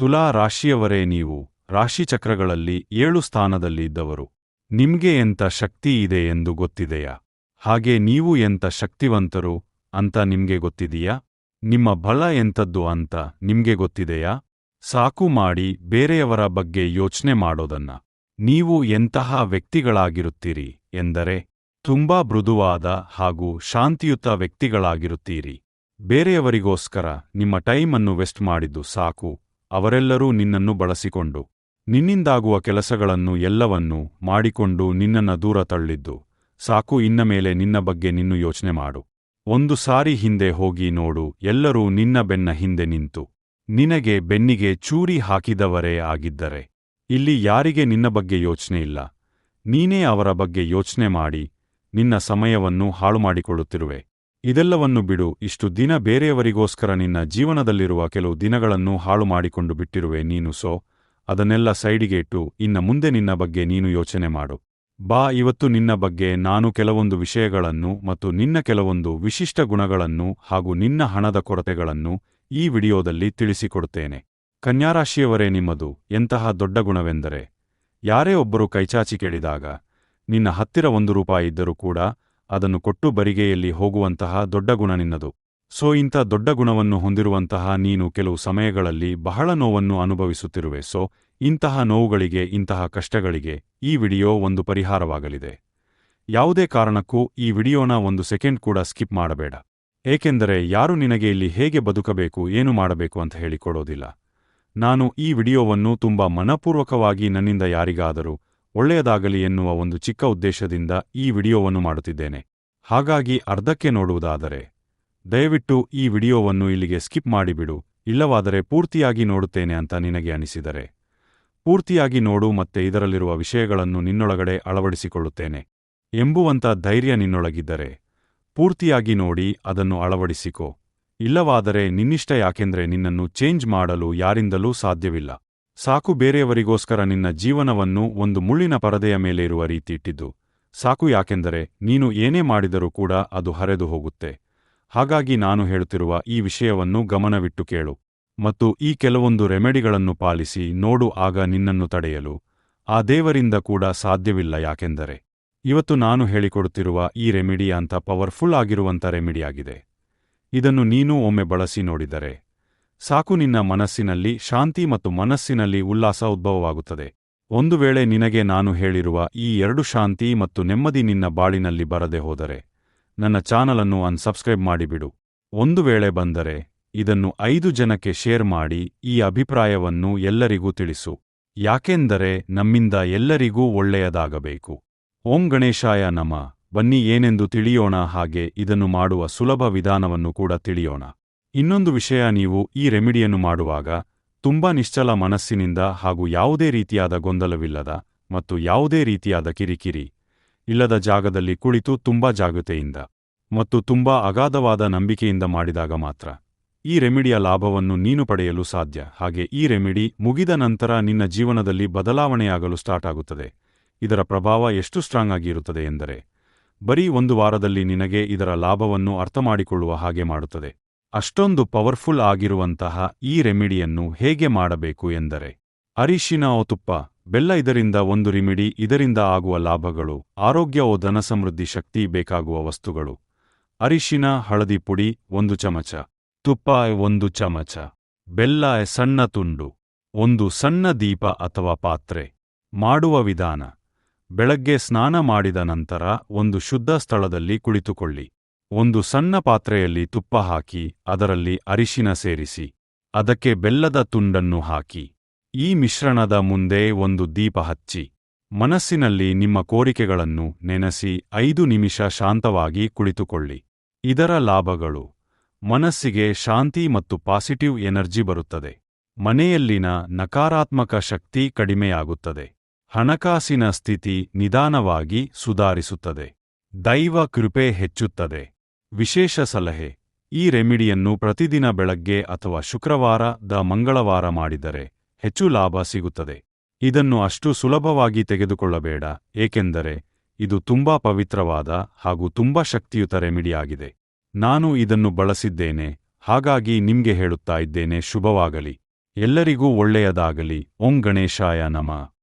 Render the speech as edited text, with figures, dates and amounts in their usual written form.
ತುಲಾ ರಾಶಿಯವರೇ, ನೀವು ರಾಶಿಚಕ್ರಗಳಲ್ಲಿ 7 ಸ್ಥಾನದಲ್ಲಿ ಇದ್ದವರು. ನಿಮ್ಗೆ ಎಂಥ ಶಕ್ತಿ ಇದೆ ಎಂದು ಗೊತ್ತಿದೆಯಾ? ಹಾಗೆ ನೀವು ಎಂಥ ಶಕ್ತಿವಂತರು ಅಂತ ನಿಮ್ಗೆ ಗೊತ್ತಿದೆಯಾ? ನಿಮ್ಮ ಬಲ ಎಂಥದ್ದು ಅಂತ ನಿಮ್ಗೆ ಗೊತ್ತಿದೆಯಾ? ಸಾಕು ಮಾಡಿ ಬೇರೆಯವರ ಬಗ್ಗೆ ಯೋಚ್ನೆ ಮಾಡೋದನ್ನ. ನೀವು ಎಂತಹ ವ್ಯಕ್ತಿಗಳಾಗಿರುತ್ತೀರಿ ಎಂದರೆ ತುಂಬಾ ಮೃದುವಾದ ಹಾಗೂ ಶಾಂತಿಯುತ ವ್ಯಕ್ತಿಗಳಾಗಿರುತ್ತೀರಿ. ಬೇರೆಯವರಿಗೋಸ್ಕರ ನಿಮ್ಮ ಟೈಮನ್ನು ವೆಸ್ಟ್ ಮಾಡಿದ್ದು ಸಾಕು. ಅವರೆಲ್ಲರೂ ನಿನ್ನನ್ನು ಬಳಸಿಕೊಂಡು ನಿನ್ನಿಂದಾಗುವ ಕೆಲಸಗಳನ್ನು ಎಲ್ಲವನ್ನೂ ಮಾಡಿಕೊಂಡು ನಿನ್ನನ್ನ ದೂರ ತಳ್ಳಿದ್ದು ಸಾಕು. ಇನ್ನ ಮೇಲೆ ನಿನ್ನ ಬಗ್ಗೆ ನಿನ್ನು ಯೋಚನೆ ಮಾಡು. ಒಂದು ಸಾರಿ ಹಿಂದೆ ಹೋಗಿ ನೋಡು. ಎಲ್ಲರೂ ನಿನ್ನ ಬೆನ್ನ ಹಿಂದೆ ನಿಂತು ನಿನಗೆ ಬೆನ್ನಿಗೆ ಚೂರಿ ಹಾಕಿದವರೇ ಆಗಿದ್ದರೆ ಇಲ್ಲಿ ಯಾರಿಗೆ ನಿನ್ನ ಬಗ್ಗೆ ಯೋಚನೆ ಇಲ್ಲ. ನೀನೇ ಅವರ ಬಗ್ಗೆ ಯೋಚನೆ ಮಾಡಿ ನಿನ್ನ ಸಮಯವನ್ನು ಹಾಳುಮಾಡಿಕೊಳ್ಳುತ್ತಿರುವೆ. ಇದೆಲ್ಲವನ್ನು ಬಿಡು. ಇಷ್ಟು ದಿನ ಬೇರೆಯವರಿಗೋಸ್ಕರ ನಿನ್ನ ಜೀವನದಲ್ಲಿರುವ ಕೆಲವು ದಿನಗಳನ್ನು ಹಾಳು ಮಾಡಿಕೊಂಡು ಬಿಟ್ಟಿರುವೆ ನೀನು. ಅದನ್ನೆಲ್ಲ ಸೈಡಿಗೆ ಇಟ್ಟು ಇನ್ನ ಮುಂದೆ ನಿನ್ನ ಬಗ್ಗೆ ನೀನು ಯೋಚನೆ ಮಾಡು. ಬಾ, ಇವತ್ತು ನಿನ್ನ ಬಗ್ಗೆ ನಾನು ಕೆಲವೊಂದು ವಿಷಯಗಳನ್ನು ಮತ್ತು ನಿನ್ನ ಕೆಲವೊಂದು ವಿಶಿಷ್ಟ ಗುಣಗಳನ್ನು ಹಾಗೂ ನಿನ್ನ ಹಣದ ಕೊರತೆಗಳನ್ನು ಈ ವಿಡಿಯೋದಲ್ಲಿ ತಿಳಿಸಿಕೊಡುತ್ತೇನೆ. ಕನ್ಯಾರಾಶಿಯವರೇ, ನಿಮ್ಮದು ಎಂತಹ ದೊಡ್ಡ ಗುಣವೆಂದರೆ ಯಾರೇ ಒಬ್ಬರು ಕೈಚಾಚಿ ಕೇಳಿದಾಗ ನಿನ್ನ ಹತ್ತಿರ ₹1 ಇದ್ದರೂ ಕೂಡ ಅದನ್ನು ಕೊಟ್ಟು ಬರಿಗೆಯಲ್ಲಿ ಹೋಗುವಂತಹ ದೊಡ್ಡ ಗುಣ ನಿನ್ನದು. ಇಂಥ ದೊಡ್ಡ ಗುಣವನ್ನು ಹೊಂದಿರುವಂತಹ ನೀನು ಕೆಲವು ಸಮಯಗಳಲ್ಲಿ ಬಹಳ ನೋವನ್ನು ಅನುಭವಿಸುತ್ತಿರುವೆ. ಇಂತಹ ನೋವುಗಳಿಗೆ, ಇಂತಹ ಕಷ್ಟಗಳಿಗೆ ಈ ವಿಡಿಯೋ ಒಂದು ಪರಿಹಾರವಾಗಲಿದೆ. ಯಾವುದೇ ಕಾರಣಕ್ಕೂ ಈ ವಿಡಿಯೋನ 1 ಸೆಕೆಂಡ್ ಕೂಡ ಸ್ಕಿಪ್ ಮಾಡಬೇಡ. ಏಕೆಂದರೆ ಯಾರು ನಿನಗೆ ಇಲ್ಲಿ ಹೇಗೆ ಬದುಕಬೇಕು, ಏನು ಮಾಡಬೇಕು ಅಂತ ಹೇಳಿಕೊಡೋದಿಲ್ಲ. ನಾನು ಈ ವಿಡಿಯೋವನ್ನು ತುಂಬಾ ಮನಪೂರ್ವಕವಾಗಿ ನನ್ನಿಂದ ಯಾರಿಗಾದರೂ ಒಳ್ಳೆಯದಾಗಲಿ ಎನ್ನುವ ಒಂದು ಚಿಕ್ಕ ಉದ್ದೇಶದಿಂದ ಈ ವಿಡಿಯೋವನ್ನು ಮಾಡುತ್ತಿದ್ದೇನೆ. ಹಾಗಾಗಿ ಅರ್ಧಕ್ಕೆ ನೋಡುವುದಾದರೆ ದಯವಿಟ್ಟು ಈ ವಿಡಿಯೋವನ್ನು ಇಲ್ಲಿಗೆ ಸ್ಕಿಪ್ ಮಾಡಿಬಿಡು. ಇಲ್ಲವಾದರೆ ಪೂರ್ತಿಯಾಗಿ ನೋಡುತ್ತೇನೆ ಅಂತ ನಿನಗೆ ಅನಿಸಿದರೆ ಪೂರ್ತಿಯಾಗಿ ನೋಡು. ಮತ್ತೆ ಇದರಲ್ಲಿರುವ ವಿಷಯಗಳನ್ನು ನಿನ್ನೊಳಗಡೆ ಅಳವಡಿಸಿಕೊಳ್ಳುತ್ತೇನೆ ಎಂಬುವಂಥ ಧೈರ್ಯ ನಿನ್ನೊಳಗಿದ್ದರೆ ಪೂರ್ತಿಯಾಗಿ ನೋಡಿ ಅದನ್ನು ಅಳವಡಿಸಿಕೋ. ಇಲ್ಲವಾದರೆ ನಿನ್ನಿಷ್ಟ, ಯಾಕೆಂದ್ರೆ ನಿನ್ನನ್ನು ಚೇಂಜ್ ಮಾಡಲು ಯಾರಿಂದಲೂ ಸಾಧ್ಯವಿಲ್ಲ. ಸಾಕು ಬೇರೆಯವರಿಗೋಸ್ಕರ ನಿನ್ನ ಜೀವನವನ್ನು ಒಂದು ಮುಳ್ಳಿನ ಪರದೆಯ ಮೇಲೆ ಇರುವ ರೀತಿ ಇಟ್ಟಿದ್ದು ಸಾಕು. ಯಾಕೆಂದರೆ ನೀನು ಏನೇ ಮಾಡಿದರೂ ಕೂಡ ಅದು ಹರಿದು ಹೋಗುತ್ತೆ. ಹಾಗಾಗಿ ನಾನು ಹೇಳುತ್ತಿರುವ ಈ ವಿಷಯವನ್ನು ಗಮನವಿಟ್ಟು ಕೇಳು ಮತ್ತು ಈ ಕೆಲವೊಂದು ರೆಮಿಡಿಗಳನ್ನು ಪಾಲಿಸಿ ನೋಡು. ಆಗ ನಿನ್ನನ್ನು ತಡೆಯಲು ಆ ದೇವರಿಂದ ಕೂಡ ಸಾಧ್ಯವಿಲ್ಲ. ಯಾಕೆಂದರೆ ಇವತ್ತು ನಾನು ಹೇಳಿಕೊಡುತ್ತಿರುವ ಈ ರೆಮಿಡಿ ಅಂತ ಪವರ್ಫುಲ್ ಆಗಿರುವಂಥ ರೆಮಿಡಿಯಾಗಿದೆ. ಇದನ್ನು ನೀನು ಒಮ್ಮೆ ಬಳಸಿ ನೋಡಿದರೆ ಸಾಕು, ನಿನ್ನ ಮನಸ್ಸಿನಲ್ಲಿ ಶಾಂತಿ ಮತ್ತು ಮನಸ್ಸಿನಲ್ಲಿ ಉಲ್ಲಾಸ ಉದ್ಭವವಾಗುತ್ತದೆ. ಒಂದು ವೇಳೆ ನಿನಗೆ ನಾನು ಹೇಳಿರುವ ಈ 2 ಶಾಂತಿ ಮತ್ತು ನೆಮ್ಮದಿ ನಿನ್ನ ಬಾಳಿನಲ್ಲಿ ಬರದೆ ಹೋದರೆ ನನ್ನ ಚಾನಲನ್ನು ಅನ್ಸಬ್ಸ್ಕ್ರೈಬ್ ಮಾಡಿಬಿಡು. ಒಂದು ವೇಳೆ ಬಂದರೆ ಇದನ್ನು 5 ಜನಕ್ಕೆ ಶೇರ್ ಮಾಡಿ ಈ ಅಭಿಪ್ರಾಯವನ್ನು ಎಲ್ಲರಿಗೂ ತಿಳಿಸು. ಯಾಕೆಂದರೆ ನಮ್ಮಿಂದ ಎಲ್ಲರಿಗೂ ಒಳ್ಳೆಯದಾಗಬೇಕು. ಓಂ ಗಣೇಶಾಯ ನಮಃ. ಬನ್ನಿ ಏನೆಂದು ತಿಳಿಯೋಣ. ಹಾಗೆ ಇದನ್ನು ಮಾಡುವ ಸುಲಭ ವಿಧಾನವನ್ನು ಕೂಡ ತಿಳಿಯೋಣ. ಇನ್ನೊಂದು ವಿಷಯ, ನೀವು ಈ ರೆಮಿಡಿಯನ್ನು ಮಾಡುವಾಗ ತುಂಬಾ ನಿಶ್ಚಲ ಮನಸ್ಸಿನಿಂದ ಹಾಗೂ ಯಾವುದೇ ರೀತಿಯಾದ ಗೊಂದಲವಿಲ್ಲದ ಮತ್ತು ಯಾವುದೇ ರೀತಿಯಾದ ಕಿರಿಕಿರಿ ಇಲ್ಲದ ಜಾಗದಲ್ಲಿ ಕುಳಿತು ತುಂಬಾ ಜಾಗೃತೆಯಿಂದ ಮತ್ತು ತುಂಬಾ ಅಗಾಧವಾದ ನಂಬಿಕೆಯಿಂದ ಮಾಡಿದಾಗ ಮಾತ್ರ ಈ ರೆಮಿಡಿಯ ಲಾಭವನ್ನು ನೀನು ಪಡೆಯಲು ಸಾಧ್ಯ. ಹಾಗೆ ಈ ರೆಮಿಡಿ ಮುಗಿದ ನಂತರ ನಿನ್ನ ಜೀವನದಲ್ಲಿ ಬದಲಾವಣೆಯಾಗಲು ಸ್ಟಾರ್ಟ್ ಆಗುತ್ತದೆ. ಇದರ ಪ್ರಭಾವ ಎಷ್ಟು ಸ್ಟ್ರಾಂಗ್ ಆಗಿರುತ್ತದೆ ಎಂದರೆ ಬರೀ 1 ವಾರದಲ್ಲಿ ನಿನಗೆ ಇದರ ಲಾಭವನ್ನು ಅರ್ಥಮಾಡಿಕೊಳ್ಳುವ ಹಾಗೆ ಮಾಡುತ್ತದೆ. ಅಷ್ಟೊಂದು ಪವರ್ಫುಲ್ ಆಗಿರುವಂತಹ ಈ ರೆಮಿಡಿಯನ್ನು ಹೇಗೆ ಮಾಡಬೇಕು ಎಂದರೆ ಅರಿಶಿನ ತುಪ್ಪ, ಬೆಲ್ಲ ಇದರಿಂದ ಒಂದು ರೆಮಿಡಿ. ಇದರಿಂದ ಆಗುವ ಲಾಭಗಳು: ಆರೋಗ್ಯ ಧನ ಸಮೃದ್ಧಿ, ಶಕ್ತಿ, ಬೇಕಾಗುವ ವಸ್ತುಗಳು: ಅರಿಶಿನ, ಹಳದಿ ಪುಡಿ 1 ಚಮಚ, ತುಪ್ಪ 1 ಚಮಚ, ಬೆಲ್ಲ ಸಣ್ಣ ತುಂಡು, ಒಂದು ಸಣ್ಣ ದೀಪ ಅಥವಾ ಪಾತ್ರೆ. ಮಾಡುವ ವಿಧಾನ: ಬೆಳಗ್ಗೆ ಸ್ನಾನ ಮಾಡಿದ ನಂತರ ಒಂದು ಶುದ್ಧ ಸ್ಥಳದಲ್ಲಿ ಕುಳಿತುಕೊಳ್ಳಿ. ಒಂದು ಸಣ್ಣ ಪಾತ್ರೆಯಲ್ಲಿ ತುಪ್ಪ ಹಾಕಿ ಅದರಲ್ಲಿ ಅರಿಶಿನ ಸೇರಿಸಿ ಅದಕ್ಕೆ ಬೆಲ್ಲದ ತುಂಡನ್ನು ಹಾಕಿ ಈ ಮಿಶ್ರಣದ ಮುಂದೆ ಒಂದು ದೀಪ ಹಚ್ಚಿ ಮನಸ್ಸಿನಲ್ಲಿ ನಿಮ್ಮ ಕೋರಿಕೆಗಳನ್ನು ನೆನೆಸಿ 5 ನಿಮಿಷ ಶಾಂತವಾಗಿ ಕುಳಿತುಕೊಳ್ಳಿ. ಇದರ ಲಾಭಗಳು: ಮನಸ್ಸಿಗೆ ಶಾಂತಿ ಮತ್ತು ಪಾಸಿಟಿವ್ ಎನರ್ಜಿ ಬರುತ್ತದೆ. ಮನೆಯಲ್ಲಿನ ನಕಾರಾತ್ಮಕ ಶಕ್ತಿ ಕಡಿಮೆಯಾಗುತ್ತದೆ. ಹಣಕಾಸಿನ ಸ್ಥಿತಿ ನಿಧಾನವಾಗಿ ಸುಧಾರಿಸುತ್ತದೆ. ದೈವ ಕೃಪೆ ಹೆಚ್ಚುತ್ತದೆ. ವಿಶೇಷ ಸಲಹೆ: ಈ ರೆಮಿಡಿಯನ್ನು ಪ್ರತಿದಿನ ಬೆಳಗ್ಗೆ ಅಥವಾ ಶುಕ್ರವಾರದ ಮಂಗಳವಾರ ಮಾಡಿದರೆ ಹೆಚ್ಚು ಲಾಭ ಸಿಗುತ್ತದೆ. ಇದನ್ನು ಅಷ್ಟು ಸುಲಭವಾಗಿ ತೆಗೆದುಕೊಳ್ಳಬೇಡ, ಏಕೆಂದರೆ ಇದು ತುಂಬಾ ಪವಿತ್ರವಾದ ಹಾಗೂ ತುಂಬಾ ಶಕ್ತಿಯುತ ರೆಮಿಡಿಯಾಗಿದೆ. ನಾನು ಇದನ್ನು ಬಳಸಿದ್ದೇನೆ, ಹಾಗಾಗಿ ನಿಮ್ಗೆ ಹೇಳುತ್ತಾ ಇದ್ದೇನೆ. ಶುಭವಾಗಲಿ. ಎಲ್ಲರಿಗೂ ಒಳ್ಳೆಯದಾಗಲಿ. ಓಂ ಗಣೇಶಾಯ ನಮಃ.